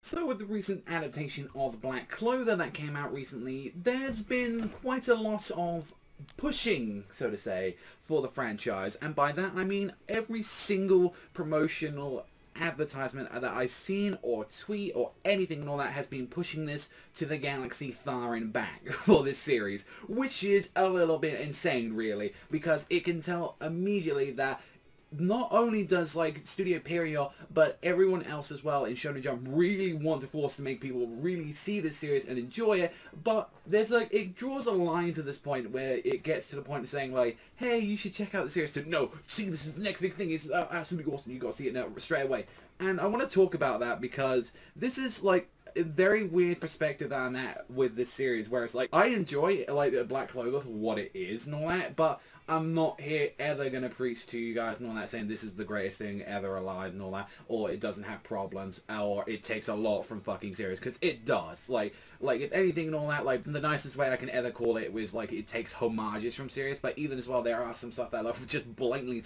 So with the recent adaptation of Black Clover that came out recently, there's been quite a lot of pushing, so to say, for the franchise. And by that I mean every single promotional advertisement that I've seen or tweet or anything and all that has been pushing this to the galaxy far and back for this series, which is a little bit insane really, because it can tell immediately that not only does like Studio Period, but everyone else as well in Shonen Jump really want to force to make people really see this series and enjoy it, but there's like, it draws a line to this point where it gets to the point of saying like, hey, you should check out the series. So no, see, this is the next big thing, it's absolutely awesome, you gotta see it now straight away. And I want to talk about that because this is like a very weird perspective that I'm at with this series, where it's like, I enjoy like Black Clover for what it is and all that, but I'm not here ever going to preach to you guys and all that saying this is the greatest thing ever alive and all that, or it doesn't have problems, or it takes a lot from fucking series, because it does. Like if anything and all that, like the nicest way I can ever call it was like it takes homages from series, but even as well there are some stuff that like just blatantly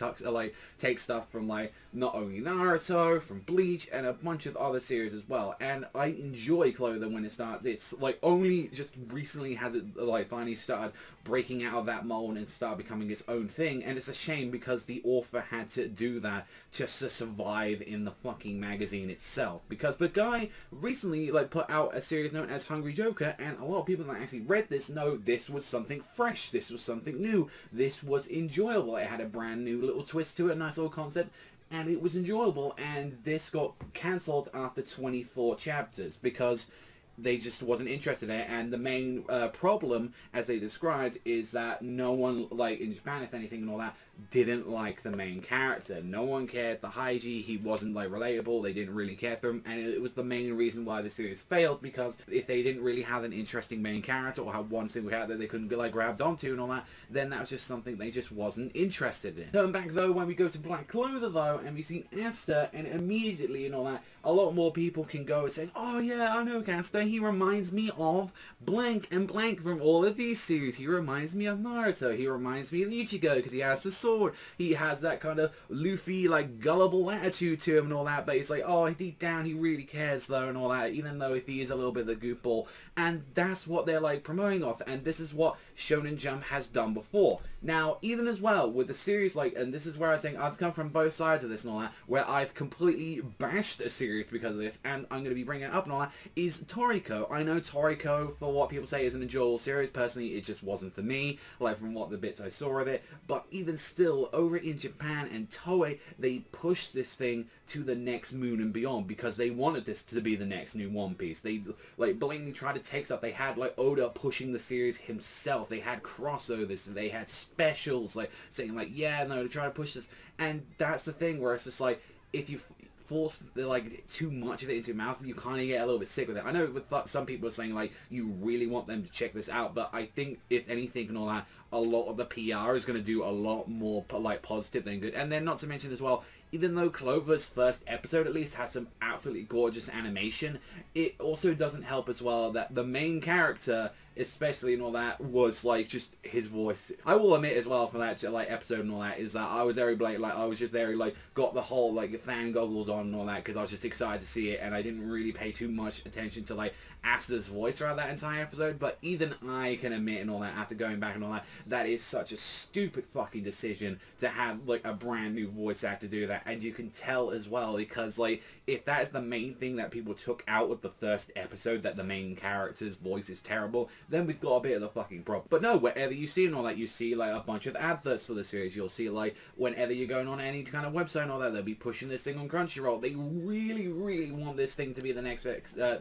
takes stuff from like not only Naruto, from Bleach, and a bunch of other series as well. And I enjoy Clover when it starts. It's like only just recently has it like finally started breaking out of that mold and start becoming its own thing, and it's a shame because the author had to do that just to survive in the fucking magazine itself, because the guy recently like put out a series known as Hungry Joker, and a lot of people that actually read this know this was something fresh, this was something new, this was enjoyable, it had a brand new little twist to it, a nice little concept, and it was enjoyable. And this got cancelled after 24 chapters because they just wasn't interested in it. And the main problem, as they described, is that no one, like in Japan if anything and all that, didn't like the main character. No one cared the Haiji, he wasn't like relatable, they didn't really care for him, and it was the main reason why the series failed, because if they didn't really have an interesting main character or have one single character they couldn't be like grabbed onto and all that, then that was just something they just wasn't interested in. Turn back though, when we go to Black Clover though, and we see Asta, and immediately and all that, a lot more people can go and say, oh yeah, I know Asta, he reminds me of blank and blank from all of these series, he reminds me of Naruto, he reminds me of Ichigo because he has the sword, he has that kind of Luffy like gullible attitude to him and all that, but it's like, oh, deep down he really cares though and all that, even though if he is a little bit of the goofball. And that's what they're like promoting off, and this is what Shonen Jump has done before. Now even as well with the series, like, and this is where I think I've come from both sides of this and all that, where I've completely bashed a series because of this, and I'm going to be bringing it up and all that, is Toriko. I know Toriko, for what people say, is an enjoyable series. Personally, it just wasn't for me, like from what the bits I saw of it, but even still, over in Japan and Toei, they pushed this thing to the next moon and beyond because they wanted this to be the next new One Piece. They like blatantly tried to take stuff. They had like Oda pushing the series himself. They had crossovers. They had specials like saying like, yeah, no, to try to push this. And that's the thing where it's just like, if you force like too much of it into your mouth, you kind of get a little bit sick with it. I know with some people are saying like you really want them to check this out, but I think if anything and all that, a lot of the PR is going to do a lot more like positive than good. And then not to mention as well, even though Clover's first episode at least has some absolutely gorgeous animation, it also doesn't help as well that the main character, especially and all that, was like just his voice. I will admit as well for that like episode and all that, is that I was very blatant, like I was just there like got the whole like fan goggles on and all that because I was just excited to see it, and I didn't really pay too much attention to like Asta's voice throughout that entire episode. But even I can admit and all that, after going back and all that, that is such a stupid fucking decision to have like a brand new voice actor do that. And you can tell as well, because like if that is the main thing that people took out with the first episode, that the main character's voice is terrible, then we've got a bit of the fucking problem. But no, wherever you see and all that, you see like a bunch of adverts for the series. You'll see like whenever you're going on any kind of website and all that, they'll be pushing this thing on Crunchyroll. They really want this thing to be the next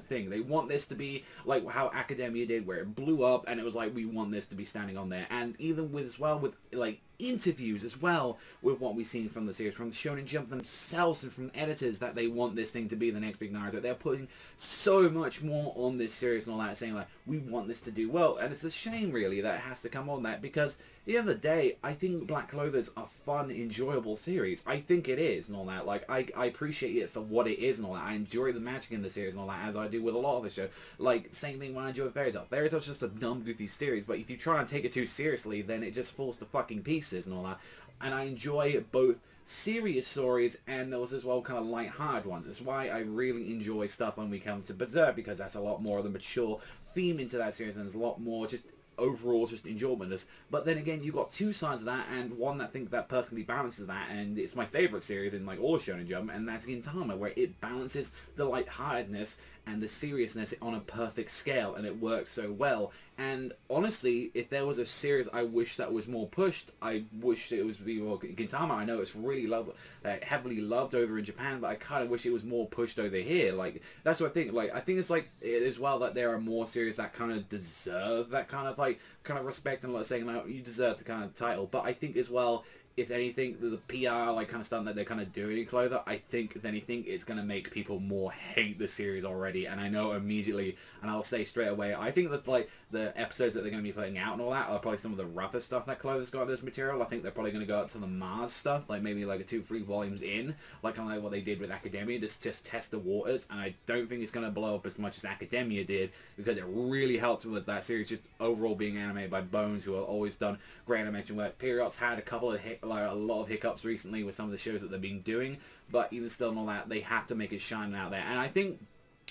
thing. They want this to be like how Academia did, where it blew up and it was like, we want this to be standing on there. And even with as well with like interviews as well with what we've seen from the series, from the Shonen Jump themselves and from editors, that they want this thing to be the next big Naruto. They're putting so much more on this series and all that, saying like, we want this to do well. And it's a shame really that it has to come on that, because at the end of the day, I think Black Clover's a fun, enjoyable series. I think it is and all that. Like I appreciate it for what it is and all that. I enjoy the magic in the series and all that, as I do with a lot of the show. Like same thing when I enjoy Fairy Tail. Fairy Tail's just a dumb goofy series, but if you try and take it too seriously, then it just falls to fucking pieces and all that. And I enjoy both serious stories, and there was as well kind of light-hearted ones. That's why I really enjoy stuff when we come to Berserk, because that's a lot more of the mature theme into that series, and there's a lot more just overall just enjoyment. But then again, you've got two sides of that, and one that I think that perfectly balances that, and it's my favorite series in like all Shonen Jump, and that's Gintama, where it balances the lightheartedness and the seriousness on a perfect scale, and it works so well. And honestly, if there was a series I wish that was more pushed, I wish it was more Gintama. I know it's really heavily loved over in Japan, but I kind of wish it was more pushed over here. Like, that's what I think. Like, I think it's like as well that there are more series that kind of deserve that kind of respect, and like saying like you deserve the kind of title. But I think as well, if anything, the PR like kind of stuff that they're kind of doing in Clover, I think if anything, it's going to make people more hate the series already. And I know immediately, and I'll say straight away, I think that like the episodes that they're going to be putting out and all that are probably some of the roughest stuff that Clover's got in this material. I think they're probably going to go up to the Mars stuff, like maybe like a 2-3 volumes in, like kind of like what they did with Academia, just test the waters. And I don't think it's going to blow up as much as Academia did, because it really helped with that series just overall being animated by Bones, who have always done great animation work. Period's had a couple of a lot of hiccups recently with some of the shows that they've been doing, but even still and all that, they have to make it shine out there. And I think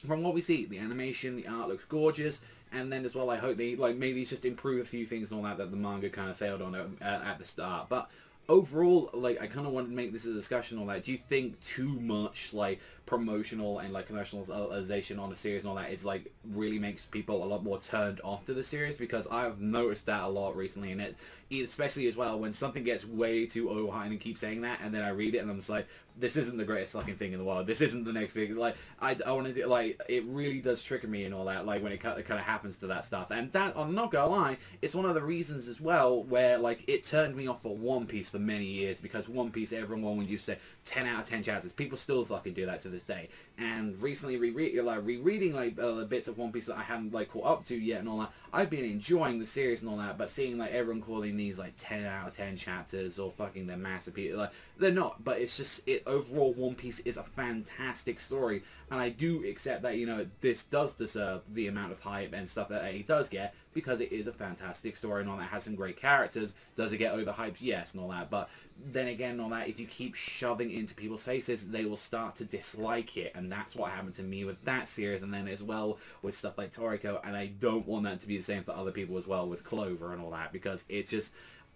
from what we see, the animation, the art looks gorgeous, and then as well I hope they maybe just improve a few things and all that the manga kind of failed on at the start. But overall, like, I kind of wanted to make this a discussion on that. Do you think too much like promotional and like commercialization on a series and all that is like really makes people a lot more turned off to the series? Because I've noticed that a lot recently, and it especially as well when something gets way too overhyped and keep saying that, and then I read it and I'm just like, this isn't the greatest fucking thing in the world. This isn't the next big, like, I want to do, like, it really does trigger me and all that, like, when it kind of happens to that stuff. And that, I'm not gonna lie, it's one of the reasons as well where, like, it turned me off for One Piece for many years, because One Piece, everyone would used to say 10 out of 10 chapters. People still fucking do that to this day. And recently rereading, like, the bits of One Piece that I haven't, like, caught up to yet and all that, I've been enjoying the series and all that, but seeing, like, everyone calling these, like, 10 out of 10 chapters or fucking they're masterpieces, like, they're not, but it's just, overall, One Piece is a fantastic story, and I do accept that, you know, this does deserve the amount of hype and stuff that it does get, because it is a fantastic story and all that, has some great characters. Does it get overhyped? Yes, and all that, but then again, all that, if you keep shoving into people's faces, they will start to dislike it, and that's what happened to me with that series, and then as well with stuff like Toriko, and I don't want that to be the same for other people as well with Clover and all that, because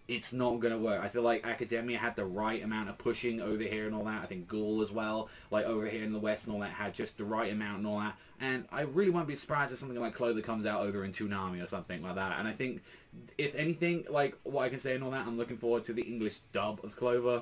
it's not going to work. I feel like Academia had the right amount of pushing over here and all that. I think Ghoul as well, like over here in the West and all that, had just the right amount and all that. And I really won't be surprised if something like Clover comes out over in Toonami or something like that. And I think, if anything, like what I can say and all that, I'm looking forward to the English dub of Clover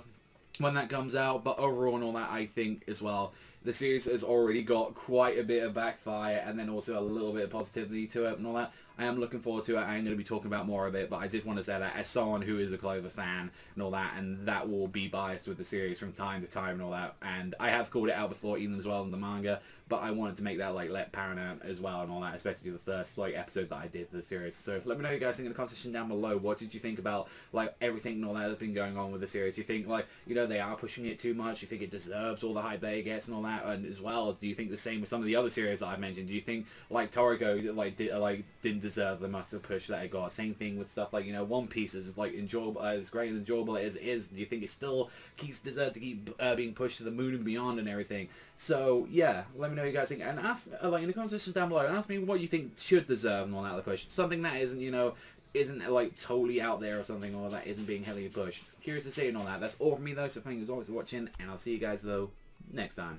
when that comes out. But overall and all that, I think as well, the series has already got quite a bit of backfire and then also a little bit of positivity to it and all that. I am looking forward to it. I am going to be talking about more of it, but I did want to say that as someone who is a Clover fan and all that, and that will be biased with the series from time to time and all that, and I have called it out before even as well in the manga, but I wanted to make that like let paramount as well and all that, especially the first like episode that I did for the series. So let me know what you guys think in the comment section down below. What did you think about like everything and all that that's been going on with the series? Do you think like, you know, they are pushing it too much? Do you think it deserves all the hype that it gets and all that? And as well, do you think the same with some of the other series that I've mentioned? Do you think like Toriko didn't deserve the massive push that it got? Same thing with stuff like, you know, One Piece is like enjoyable, as great and enjoyable as it is. Do you think it still deserves to keep being pushed to the moon and beyond and everything? So yeah, let me know what you guys think, and ask like in the comment section down below, and ask me what you think should deserve and all that push. Something that isn't, you know, isn't like totally out there or something, or that isn't being heavily pushed. Curious to see and all that. That's all from me though. So thank you as always for watching, and I'll see you guys though next time.